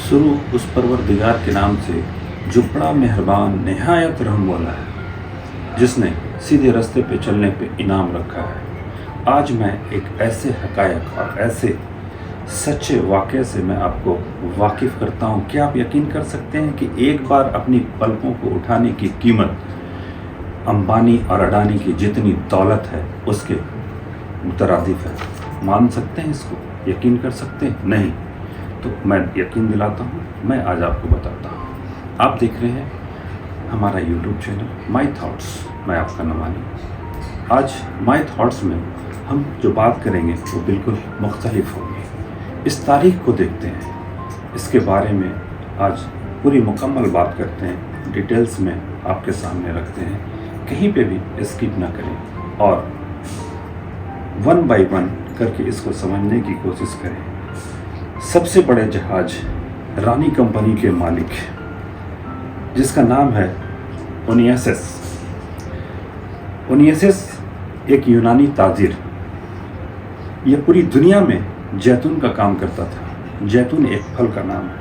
शुरू उस परवरदिगार के नाम से जो बड़ा मेहरबान निहायत रहम वाला है, जिसने सीधे रास्ते पे चलने पे इनाम रखा है। आज मैं एक ऐसे हकायक और ऐसे सच्चे वाक़े से मैं आपको वाकिफ़ करता हूँ कि आप यकीन कर सकते हैं कि एक बार अपनी पलकों को उठाने की कीमत अंबानी और अडानी की जितनी दौलत है उसके मुतरादिफ है। मान सकते हैं इसको? यकीन कर सकते हैं? नहीं तो मैं यकीन दिलाता हूँ, मैं आज आपको बताता हूँ। आप देख रहे हैं हमारा यूट्यूब चैनल माई थॉट्स, मैं आपका नमानी। आज माई थॉट्स में हम जो बात करेंगे वो बिल्कुल मुख्तलिफ होगी। इस तारीख को देखते हैं, इसके बारे में आज पूरी मुकम्मल बात करते हैं, डिटेल्स में आपके सामने रखते हैं। कहीं पे भी स्किप ना करें और वन बाय वन करके इसको समझने की कोशिश करें। सबसे बड़े जहाज रानी कंपनी के मालिक, जिसका नाम है ओनियसेस एक यूनानी ताजिर, यह पूरी दुनिया में जैतून का काम करता था। जैतून एक फल का नाम है।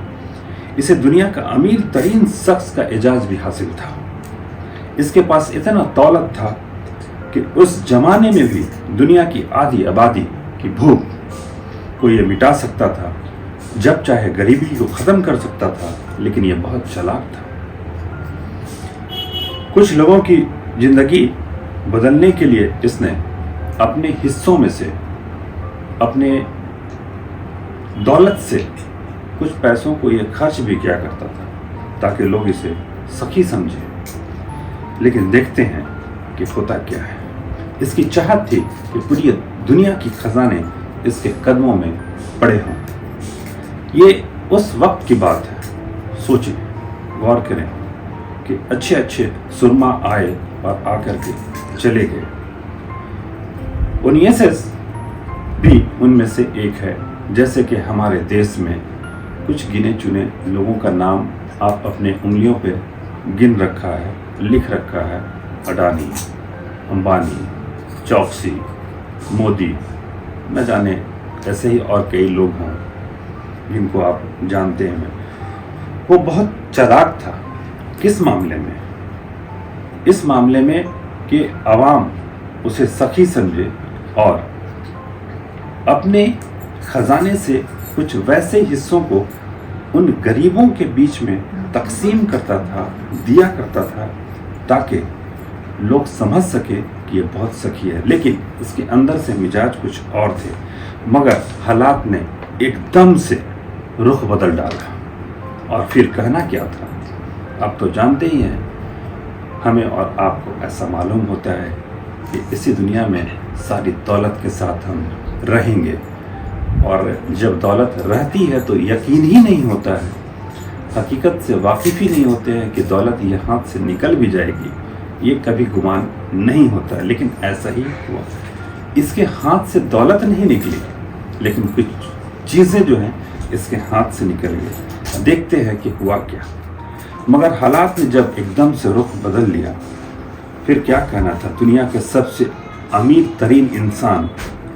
इसे दुनिया का अमीर तरीन शख्स का एजाज भी हासिल था। इसके पास इतना दौलत था कि उस जमाने में भी दुनिया की आधी आबादी की भूख को ये मिटा सकता था, जब चाहे गरीबी को ख़त्म कर सकता था। लेकिन ये बहुत चालाक था। कुछ लोगों की ज़िंदगी बदलने के लिए इसने अपने हिस्सों में से, अपने दौलत से कुछ पैसों को ये खर्च भी किया करता था ताकि लोग इसे सखी समझें। लेकिन देखते हैं कि होता क्या है। इसकी चाहत थी कि पूरी दुनिया की खजाने इसके कदमों में पड़े हों। ये उस वक्त की बात है। सोचें, गौर करें कि अच्छे अच्छे सुरमा आए और आकर के चले गए। ओनियसेस भी उनमें से एक है। जैसे कि हमारे देश में कुछ गिने चुने लोगों का नाम आप अपने उंगलियों पे गिन रखा है, लिख रखा है। अडानी, अंबानी, चौकसी, मोदी, न जाने ऐसे ही और कई लोग हों जिनको आप जानते हैं। वो बहुत चालाक था। किस मामले में? इस मामले में कि आवाम उसे सखी समझे और अपने खजाने से कुछ वैसे हिस्सों को उन गरीबों के बीच में तकसीम करता था, दिया करता था, ताकि लोग समझ सके कि ये बहुत सखी है। लेकिन इसके अंदर से मिजाज कुछ और थे। मगर हालात ने एकदम से रुख बदल डाला। और फिर कहना क्या था, आप तो जानते ही हैं। हमें और आपको ऐसा मालूम होता है कि इसी दुनिया में सारी दौलत के साथ हम रहेंगे, और जब दौलत रहती है तो यकीन ही नहीं होता है, हकीकत से वाकिफ़ ही नहीं होते हैं कि दौलत ये हाथ से निकल भी जाएगी। ये कभी गुमान नहीं होता है। लेकिन ऐसा ही हुआ। इसके हाथ से दौलत नहीं निकली, लेकिन कुछ चीज़ें जो हैं इसके हाथ से निकल गई। देखते हैं कि हुआ क्या। मगर हालात ने जब एकदम से रुख बदल लिया, फिर क्या कहना था। दुनिया के सबसे अमीर तरीन इंसान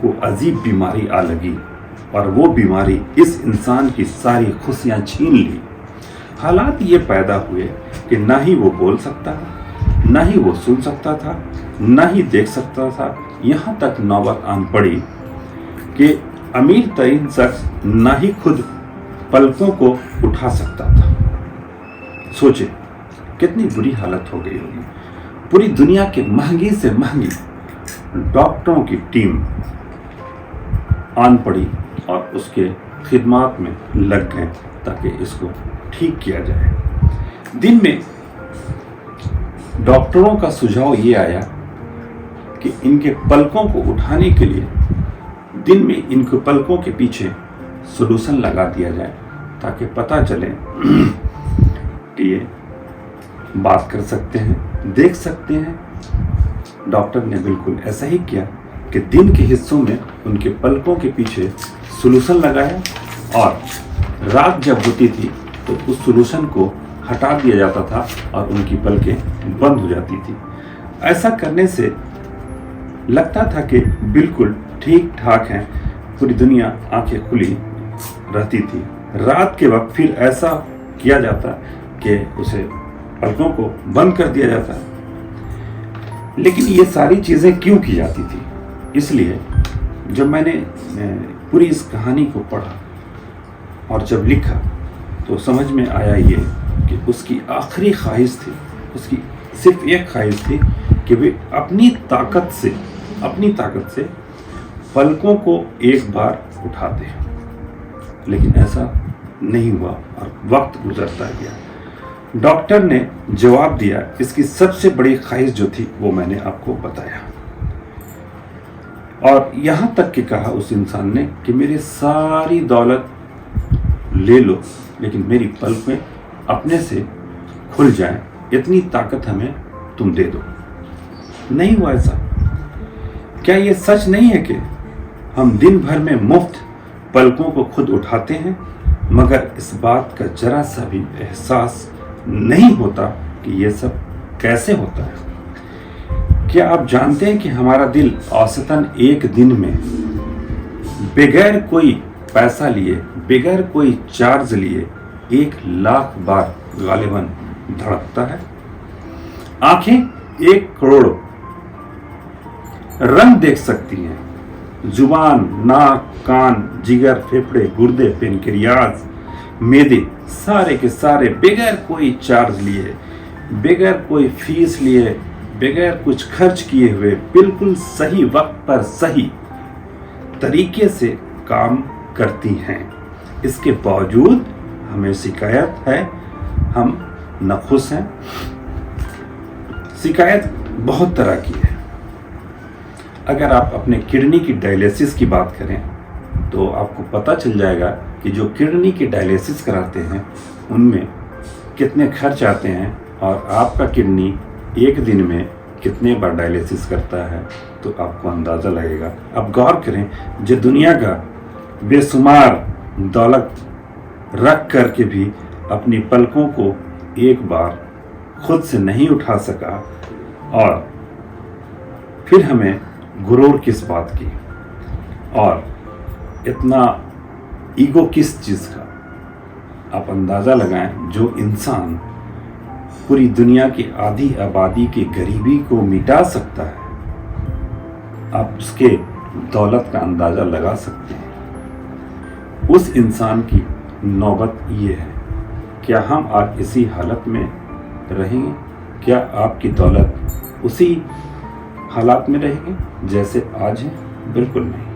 को अजीब बीमारी आ लगी, और वो बीमारी इस इंसान की सारी खुशियाँ छीन ली। हालात ये पैदा हुए कि ना ही वो बोल सकता था, ना ही वो सुन सकता था, ना ही देख सकता था। यहाँ तक नौबत आन पड़ी कि अमीर तरीन शख्स ना ही खुद पलकों को उठा सकता था। सोचे कितनी बुरी हालत हो गई होगी। पूरी दुनिया के महंगी से महंगी डॉक्टरों की टीम आन पड़ी और उसके खिदमात में लग गए ताकि इसको ठीक किया जाए। दिन में डॉक्टरों का सुझाव ये आया कि इनके पलकों को उठाने के लिए दिन में इनके पलकों के पीछे सोल्यूशन लगा दिया जाए, ताकि पता चले कि ये बात कर सकते हैं, देख सकते हैं। डॉक्टर ने बिल्कुल ऐसा ही किया कि दिन के हिस्सों में उनके पलकों के पीछे सोल्यूशन लगाया, और रात जब होती थी तो उस सोल्यूशन को हटा दिया जाता था और उनकी पलकें बंद हो जाती थी। ऐसा करने से लगता था कि बिल्कुल ठीक ठाक हैं, पूरी दुनिया आंखें खुली रहती थी। रात के वक्त फिर ऐसा किया जाता कि उसे पलकों को बंद कर दिया जाता। लेकिन ये सारी चीज़ें क्यों की जाती थी? इसलिए जब मैंने पूरी इस कहानी को पढ़ा और जब लिखा तो समझ में आया ये कि उसकी आखिरी ख्वाहिश थी, उसकी सिर्फ एक ख्वाहिश थी कि वे अपनी ताकत से पलकों को एक बार उठा दें। लेकिन ऐसा नहीं हुआ और वक्त गुजरता गया। डॉक्टर ने जवाब दिया, इसकी सबसे बड़ी ख्वाहिश जो थी वो मैंने आपको बताया, और यहाँ तक कि कहा उस इंसान ने कि मेरी सारी दौलत ले लो लेकिन मेरी पलकें अपने से खुल जाएं, इतनी ताकत हमें तुम दे दो। नहीं हुआ ऐसा। क्या ये सच नहीं है कि हम दिन भर में मुफ्त पलकों को खुद उठाते हैं मगर इस बात का जरा सा भी एहसास नहीं होता कि ये सब कैसे होता है? क्या आप जानते हैं कि हमारा दिल औसतन एक दिन में बगैर कोई पैसा लिए, बगैर कोई चार्ज लिए 1,00,000 बार गालिबन धड़कता है। आंखें 1 करोड़ रंग देख सकती हैं। जुबान, नाक, कान, जिगर, फेफड़े, गुर्दे, पेनक्रियाज, मेदे सारे के सारे बगैर कोई चार्ज लिए, बगैर कोई फीस लिए, बगैर कुछ खर्च किए हुए बिल्कुल सही वक्त पर सही तरीके से काम करती हैं। इसके बावजूद हमें शिकायत है, हम नाखुश हैं। शिकायत बहुत तरह की है। अगर आप अपने किडनी की डायलिसिस की बात करें तो आपको पता चल जाएगा कि जो किडनी की डायलिसिस कराते हैं उनमें कितने खर्च आते हैं और आपका किडनी एक दिन में कितने बार डायलिसिस करता है तो आपको अंदाज़ा लगेगा। अब गौर करें, जो दुनिया का बेशुमार दौलत रख कर के भी अपनी पलकों को एक बार खुद से नहीं उठा सका, और फिर हमें गुरूर किस बात की और इतना ईगो किस चीज़ का? आप अंदाज़ा लगाएं, जो इंसान पूरी दुनिया की आधी आबादी की गरीबी को मिटा सकता है, आप उसके दौलत का अंदाज़ा लगा सकते हैं। उस इंसान की नौबत ये है। क्या हम आज इसी हालत में रहेंगे? क्या आपकी दौलत उसी हालात में रहेगी जैसे आज है? बिल्कुल नहीं।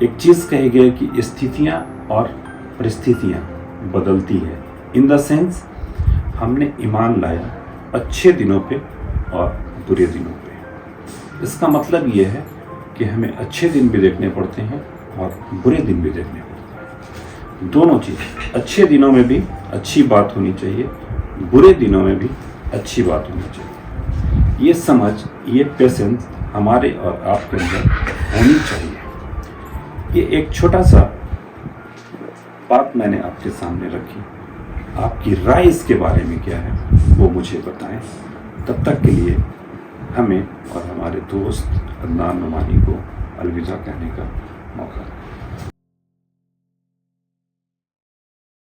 एक चीज़ कही गई कि स्थितियाँ और परिस्थितियाँ बदलती है। इन द सेंस, हमने ईमान लाया अच्छे दिनों पे और बुरे दिनों पे। इसका मतलब ये है कि हमें अच्छे दिन भी देखने पड़ते हैं और बुरे दिन भी देखने पड़ते हैं। दोनों चीज़, अच्छे दिनों में भी अच्छी बात होनी चाहिए, बुरे दिनों में भी अच्छी बात होनी चाहिए। ये समझ, ये पेशेंस हमारे और आपके अंदर होनी चाहिए। ये एक छोटा सा बात मैंने आपके सामने रखी। आपकी राय इसके बारे में क्या है वो मुझे बताएं। तब तक के लिए हमें और हमारे दोस्त अदनान नुमानी को अलविदा कहने का मौका दें।